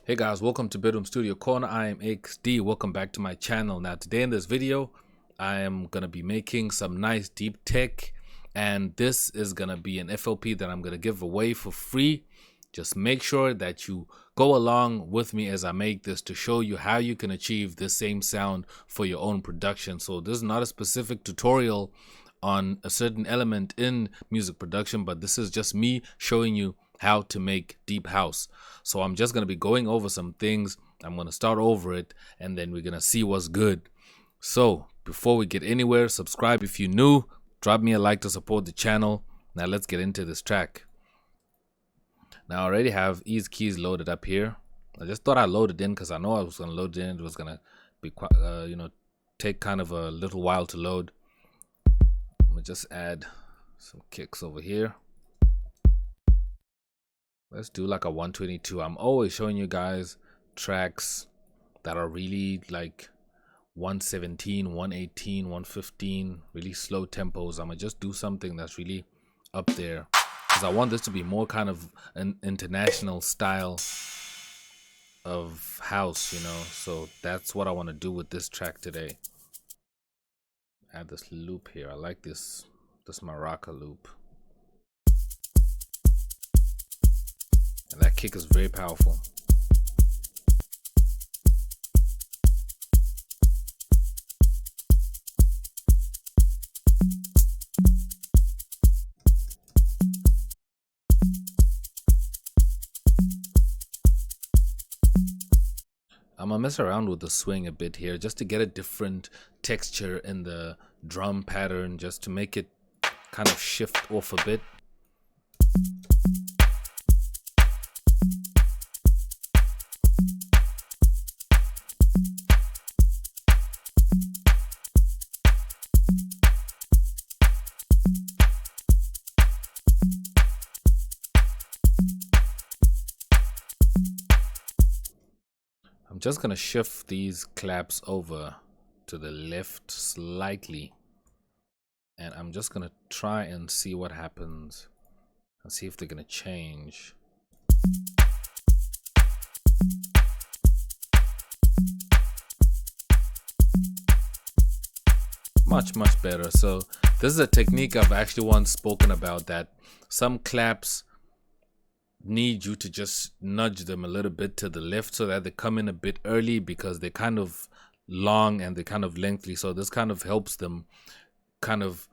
Hey guys, welcome to Bedroom Studio Corner. I am XD. Welcome back to my channel. Now today in this video, I am going to be making some nice deep tech, and this is going to be an FLP that I'm going to give away for free. Just make sure that you go along with me as I make this to show you how you can achieve this same sound for your own production. So this is not a specific tutorial on a certain element in music production, but this is just me showing you how to make deep house. So I'm just going to be going over some things. I'm going to start over it, and then we're going to see what's good. So before we get anywhere, subscribe if you're new, drop me a like to support the channel. Now let's get into this track. Now I already have ease keys loaded up here. I just thought I'd load it in because I know I was going to load it in. It was going to be quite, take kind of a little while to load. I'm going to just add some kicks over here. Let's do like a 122. I'm always showing you guys tracks that are really like 117, 118, 115, really slow tempos. I'm gonna just do something that's really up there because I want this to be more kind of an international style of house, so that's what I want to do with this track today. Add this loop here. I like this maraca loop. And that kick is very powerful. I'm gonna mess around with the swing a bit here just to get a different texture in the drum pattern, just to make it kind of shift off a bit. I'm just gonna shift these claps over to the left slightly, and I'm just gonna try and see what happens and see if they're gonna change. Much better. So this is a technique I've actually once spoken about, that some claps need you to just nudge them a little bit to the left so that they come in a bit early, because they're kind of long and they're kind of lengthy. So this kind of helps them kind of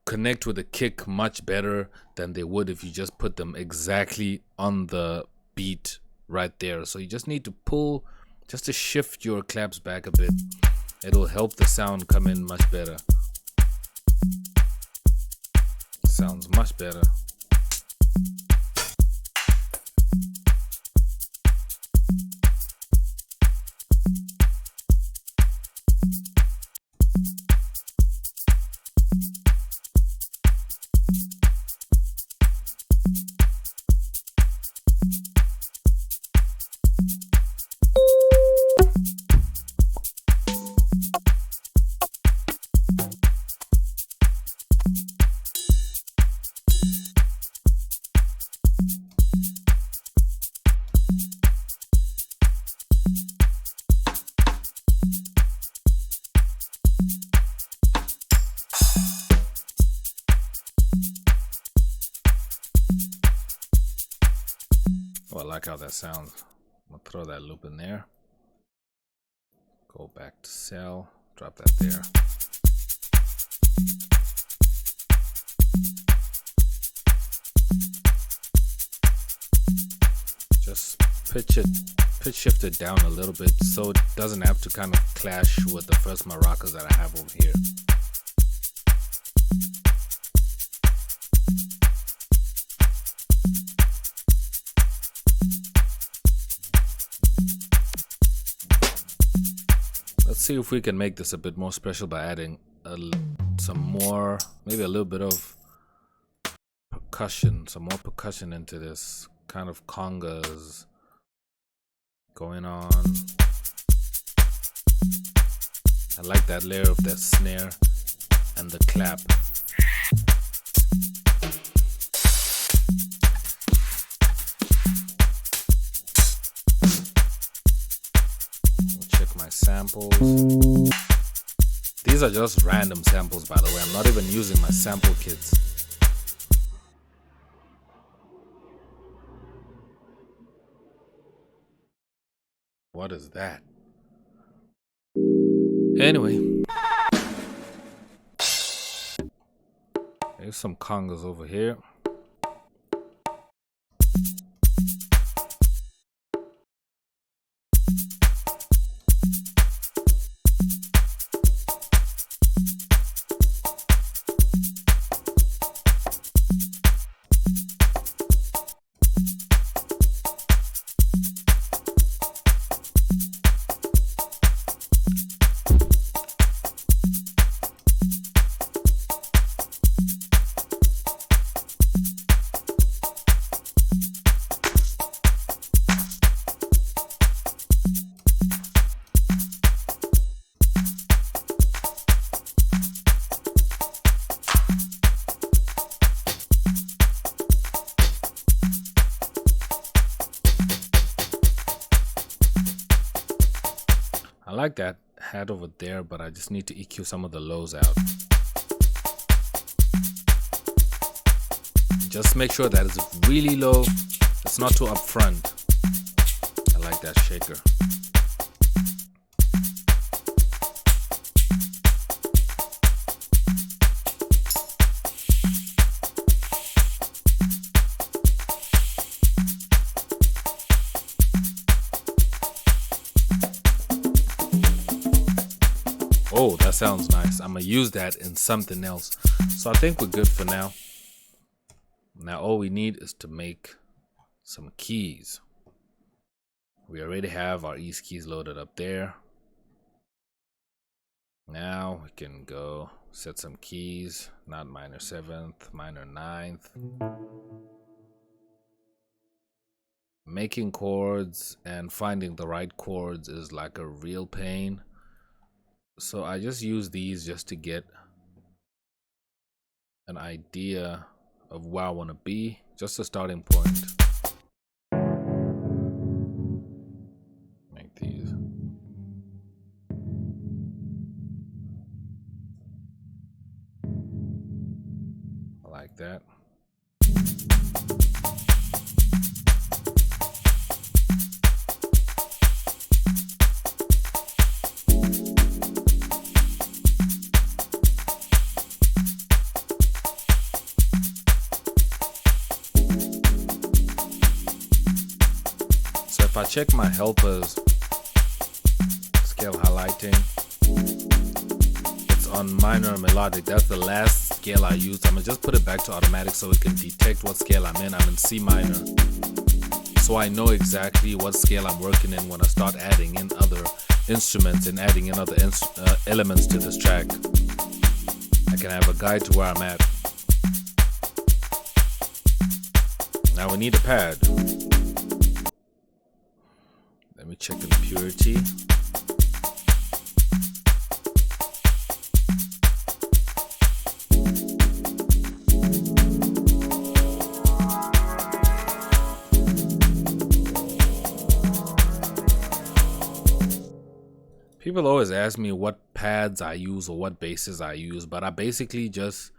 connect with the kick much better than they would if you just put them exactly on the beat right there. So you just need to pull, just to shift your claps back a bit. It'll help the sound come in much better. Sounds much better. I like how that sounds. I'm gonna throw that loop in there. Go back to cell, drop that there. Just pitch shift it down a little bit so it doesn't have to kind of clash with the first maracas that I have over here. Let's see if we can make this a bit more special by adding some more, maybe a little bit of percussion, some more percussion into this, kind of congas going on. I like that layer of that snare and the clap. my samples. These are just random samples, by the way. I'm not even using my sample kits. What is that? Anyway. There's some congas over here. I like that hat over there, but I just need to EQ some of the lows out. Just make sure that it's really low. It's not too upfront. I like that shaker. Oh, that sounds nice. I'm gonna use that in something else. So I think we're good for now. Now all we need is to make some keys. We already have our East keys loaded up there. Now we can go set some keys, not minor 7th, minor 9th. Making chords and finding the right chords is like a real pain. So I just use these just to get an idea of where I want to be, just a starting point. Make these. I like that. If I check my helpers, scale highlighting, it's on minor melodic. That's the last scale I used. I'm gonna just put it back to automatic so it can detect what scale I'm in. I'm in C minor. So I know exactly what scale I'm working in when I start adding in other instruments and adding in other elements to this track. I can have a guide to where I'm at. Now we need a pad. Let me check the purity. People always ask me what pads I use or what basses I use, but I basically just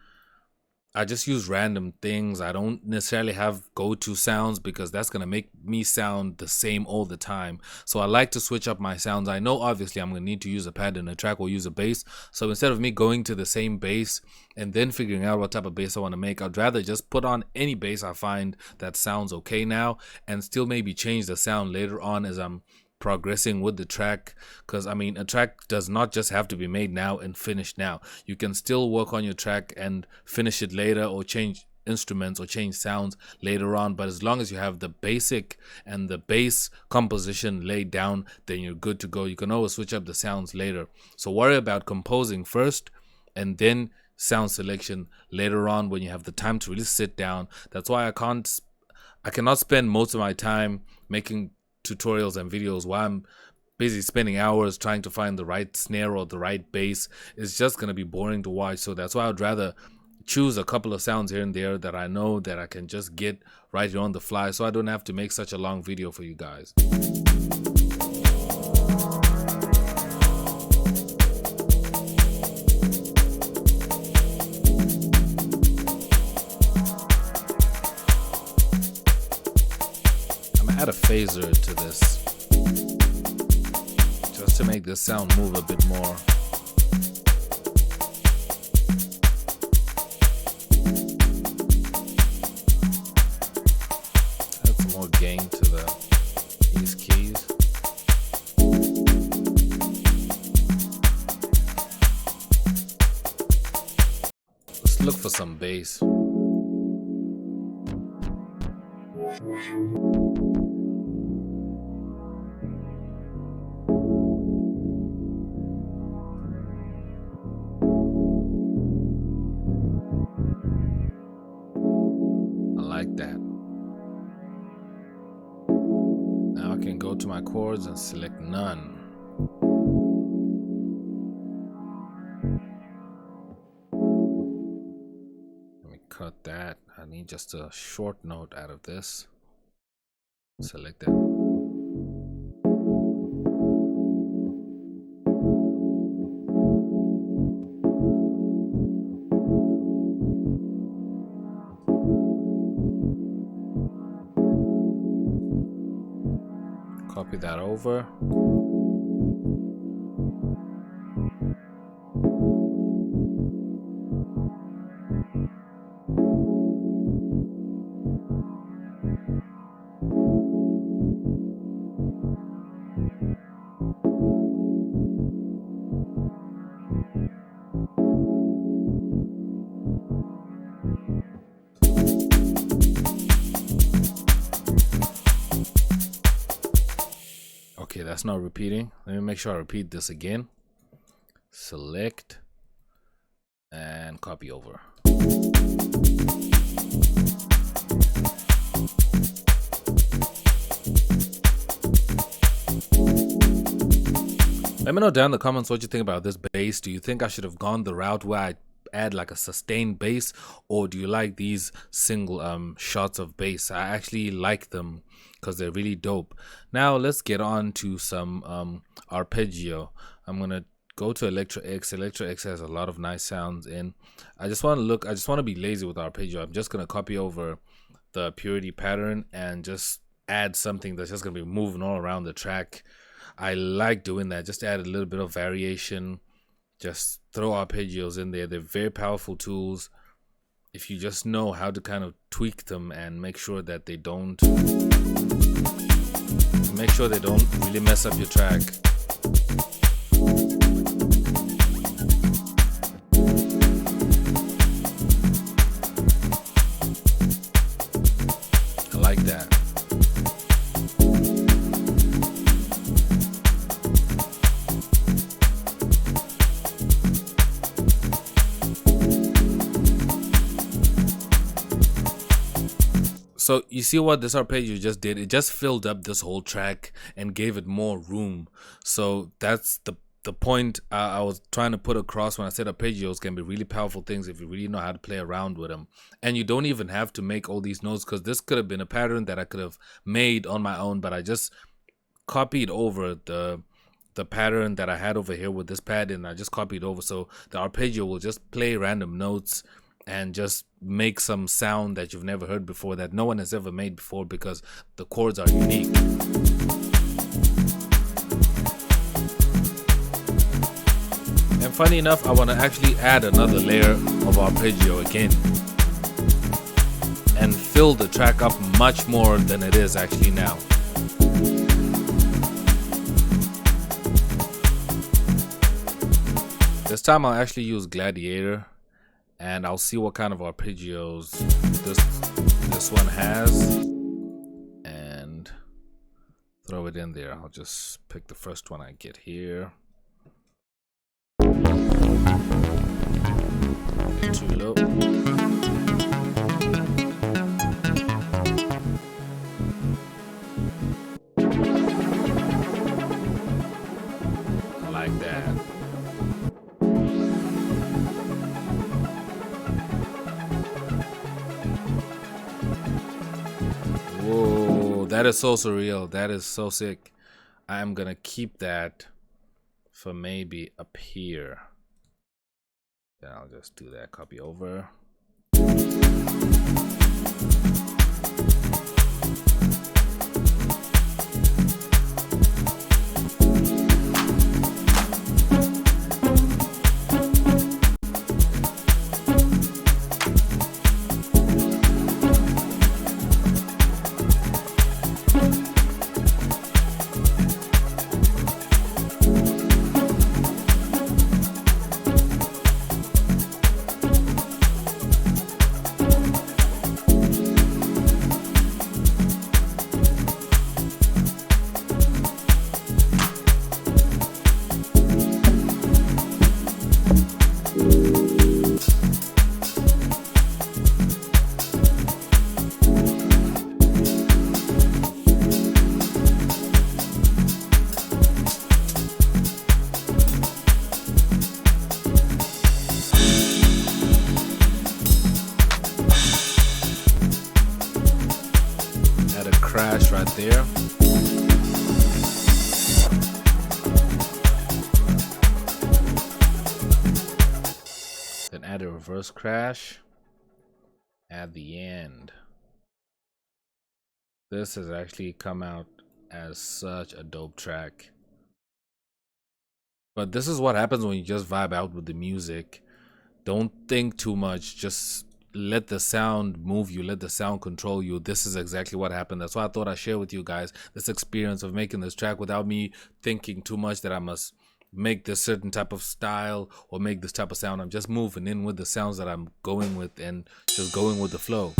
use random things. I don't necessarily have go-to sounds because that's going to make me sound the same all the time. So I like to switch up my sounds. I know obviously I'm going to need to use a pad in a track or use a bass. So instead of me going to the same bass and then figuring out what type of bass I want to make, I'd rather just put on any bass I find that sounds okay now and still maybe change the sound later on as I'm progressing with the track. Because I mean, a track does not just have to be made now and finished now. You can still work on your track and finish it later, or change instruments or change sounds later on. But as long as you have the basic and the bass composition laid down, then you're good to go. You can always switch up the sounds later. So worry about composing first and then sound selection later on when you have the time to really sit down. That's why I cannot spend most of my time making tutorials and videos while I'm busy spending hours trying to find the right snare or the right bass. It's just going to be boring to watch. So that's why I'd rather choose a couple of sounds here and there that I know that I can just get right here on the fly, so I don't have to make such a long video for you guys. gonna add a phaser to this just to make this sound move a bit more. Add some more gain to these keys. Let's look for some bass. I like that. Now I can go to my chords and select none. Let me cut that. I need just a short note out of this. Select that. Copy that over. Okay, that's not repeating. Let me make sure I repeat this again. Select and copy over. Let me know down in the comments what you think about this bass. Do you think I should have gone the route where I add like a sustained bass, or do you like these single shots of bass? I actually like them because they're really dope. Now let's get on to some arpeggio. I'm gonna go to Electro X. Electro X has a lot of nice sounds in. I just want to be lazy with arpeggio. I'm just gonna copy over the purity pattern and just add something that's just gonna be moving all around the track. I like doing that. Just add a little bit of variation. Just throw arpeggios in there. They're very powerful tools if you just know how to kind of tweak them and make sure that they don't really mess up your track. I like that. So you see what this arpeggio just did? It just filled up this whole track and gave it more room. So that's the point I was trying to put across when I said arpeggios can be really powerful things if you really know how to play around with them. And you don't even have to make all these notes, because this could have been a pattern that I could have made on my own, but I just copied over the pattern that I had over here with this pad, and I just copied over. So the arpeggio will just play random notes and just make some sound that you've never heard before, that no one has ever made before, because the chords are unique. And funny enough, I want to actually add another layer of arpeggio again and fill the track up much more than it is actually now. This time I'll actually use Gladiator, and I'll see what kind of arpeggios this one has and throw it in there. I'll just pick the first one I get here. Too low. I like that. Whoa, that is so surreal. That is so sick. I'm gonna keep that for maybe up here. Then I'll just do that, copy over. there. Then add a reverse crash at the end. This has actually come out as such a dope track. But this is what happens when you just vibe out with the music. Don't think too much. Just let the sound move you. Let the sound control you. This is exactly what happened. That's why I thought I'd share with you guys this experience of making this track without me thinking too much that I must make this certain type of style or make this type of sound. I'm just moving in with the sounds that I'm going with and just going with the flow.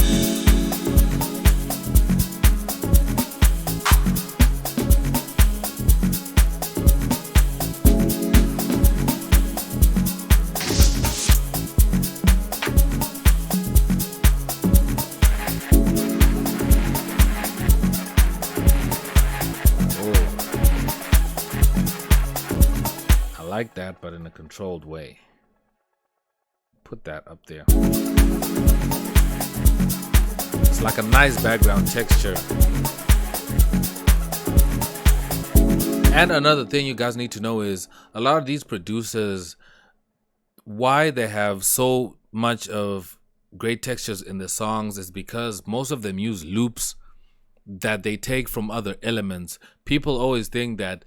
Like that, but in a controlled way. Put that up there. It's like a nice background texture. And another thing you guys need to know is a lot of these producers, why they have so much of great textures in the songs is because most of them use loops that they take from other elements. People always think that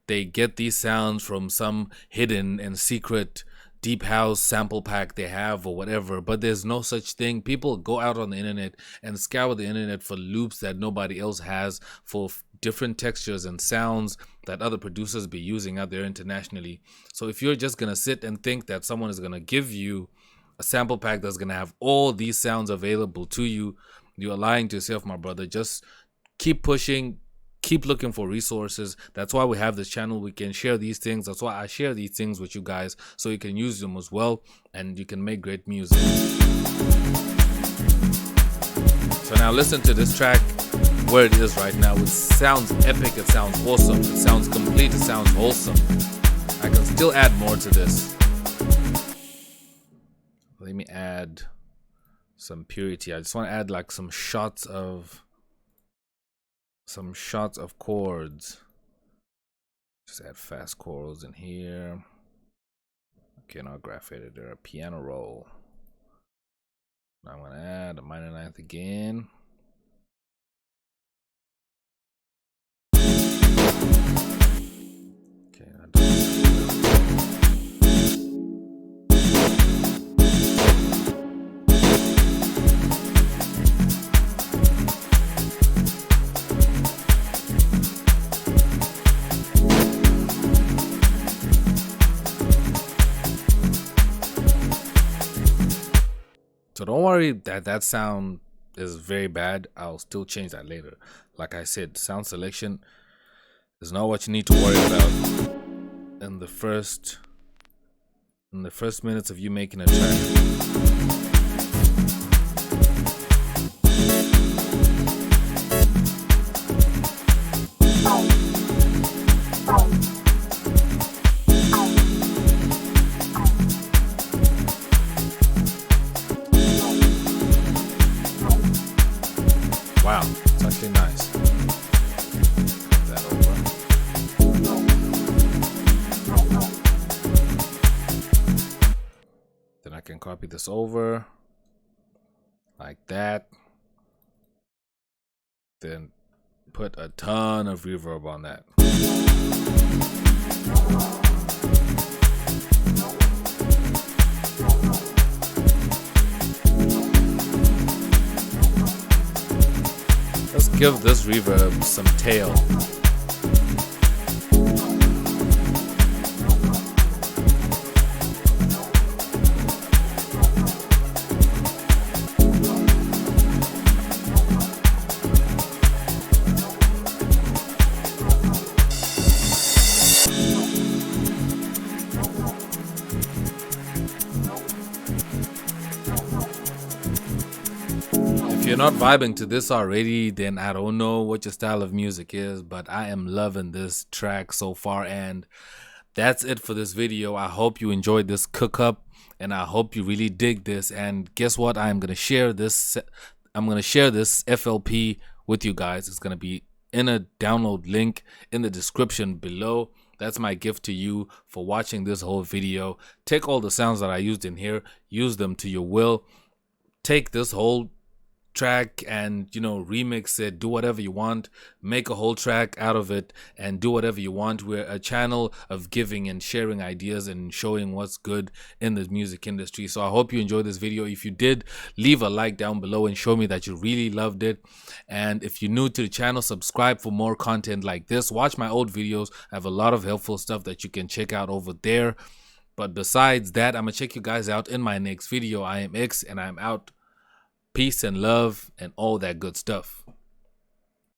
they get these sounds from some hidden and secret deep house sample pack they have or whatever, but there's no such thing. People go out on the internet and scour the internet for loops that nobody else has, for different textures and sounds that other producers be using out there internationally. So if you're just gonna sit and think that someone is gonna give you a sample pack that's gonna have all these sounds available to you, you're lying to yourself, my brother. Just keep pushing. Keep looking for resources. That's why we have this channel. We can share these things. That's why I share these things with you guys, so you can use them as well and you can make great music. So now listen to this track where it is right now. It sounds epic. It sounds awesome. It sounds complete. It sounds wholesome. I can still add more to this. Let me add some purity. I just want to add like some shots of chords. Just add fast chords in here. Okay, now graph editor, piano roll. Now I'm gonna add a minor ninth again. Okay, now so don't worry that sound is very bad. I'll still change that later. Like I said, sound selection is not what you need to worry about in the first minutes of you making a track. Wow, it's actually nice. Flip that over. Then I can copy this over like that. Then put a ton of reverb on that. Let's give this reverb some tail. If you're not vibing to this already, then I don't know what your style of music is, but I am loving this track so far. And that's it for this video. I hope you enjoyed this cook up and I hope you really dig this. And guess what? I'm going to share this FLP with you guys. It's going to be in a download link in the description below. That's my gift to you for watching this whole video. Take all the sounds that I used in here, use them to your will. Take this whole track and, you know, remix it, do whatever you want, make a whole track out of it and do whatever you want. We're a channel of giving and sharing ideas and showing what's good in the music industry. So I hope you enjoyed this video. If you did, leave a like down below and show me that you really loved it. And if you're new to the channel, subscribe for more content like this. Watch my old videos. I have a lot of helpful stuff that you can check out over there. But besides that, I'm gonna check you guys out in my next video. I am X and I'm out. Peace and love and all that good stuff.